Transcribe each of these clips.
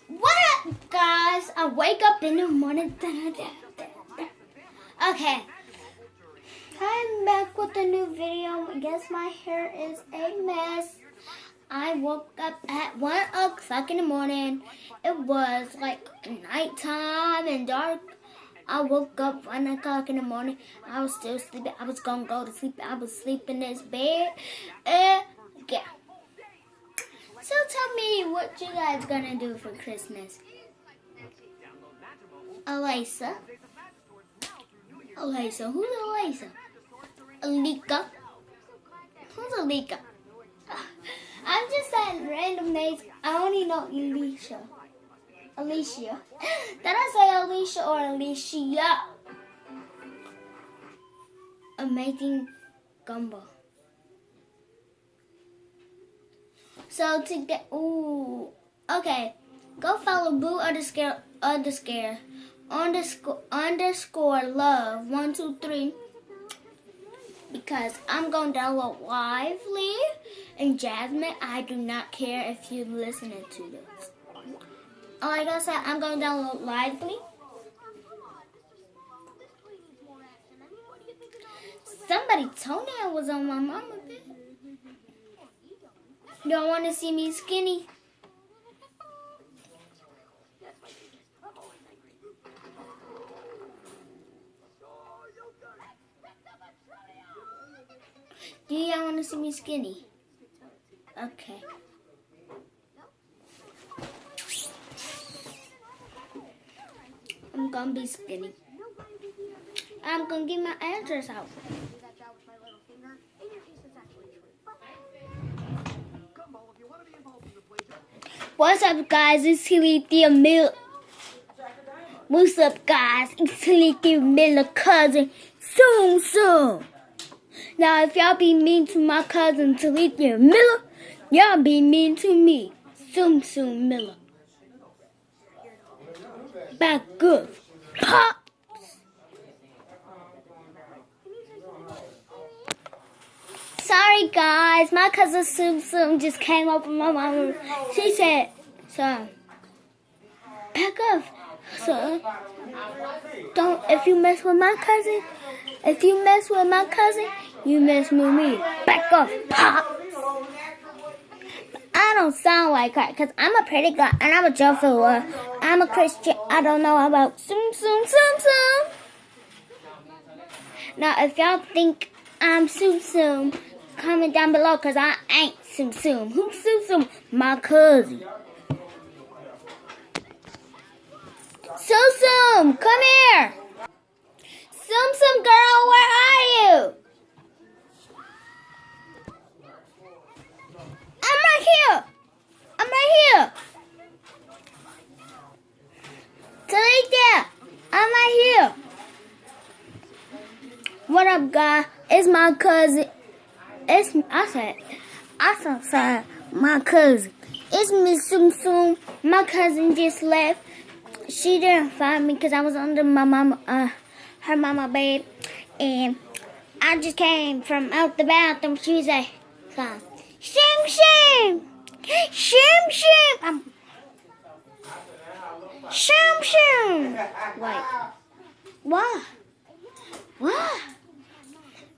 What up, guys? I wake up in the morning. Okay. I'm back with a new video. I guess my hair is a mess. I woke up at 1 o'clock in the morning. It was like nighttime and dark. I woke up 1 o'clock in the morning. I was still sleeping. I was going to go to sleep. I was sleeping in this bed. Yeah. So tell me what you guys gonna do for Christmas. Elisa. Elisa. Who's Elisa? Alika. Who's Alika? I'm just saying random names. I only know Alicia. Alicia. Did I say Alicia or Alicia? Amazing gumbo. So to get, okay, go follow boo underscore love 123 because I'm going to download Lively and Jasmine. I do not care if you're listening to this. Like I said, I'm going to download Lively. Somebody toenail was on my mama bed. Y'all want to see me skinny? Do y'all want to see me skinny? Okay. I'm going to be skinny. I'm going to get my address out. What's up, guys? It's Talithia Miller. What's up, guys? It's Talithia Miller cousin, Soon. Now, if y'all be mean to my cousin Talithia Miller, y'all be mean to me, Soon Miller. Back good. Pops. Sorry, guys. My cousin Soon just came up with my mama. She said, son, back up, son. Don't, if you mess with my cousin, you mess with me. Back up, Pop. I don't sound like her, because I'm a pretty girl, and I'm a joyful one. I'm a Christian. I don't know about Soon. Now, if y'all think I'm Soon, comment down below, because I ain't Soon. Who's Soon? My cousin. Soon, come here. Soon, girl, where are you? I'm right here. Talithia, I'm right here. What up, guys? It's my cousin. I said my cousin. It's Miss Soon. My cousin just left. She didn't find me because I was under my mama, her mama bed, and I just came from out the bathroom. She was like, shame. Wait, what?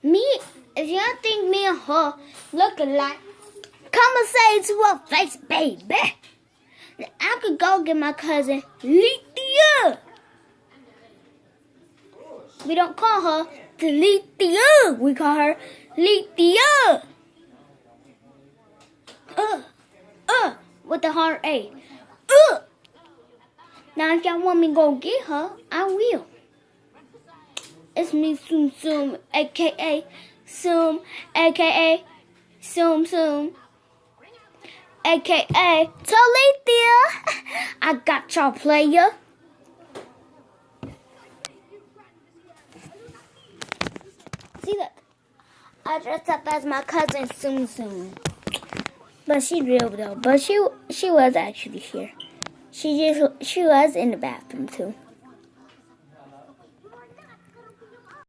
Me? If y'all think me and her look alike, come and say it to her face, baby. I could go get my cousin Talithia. We don't call her Talithia. We call her Talithia. With the hard A. Now, if y'all want me to go get her, I will. It's me, Soon, a.k.a. Soon, a.k.a. Soon. A.K.A. Talithia. I got y'all, player. See, look. I dressed up as my cousin Soon. But she real, though. But she was actually here. She was in the bathroom, too.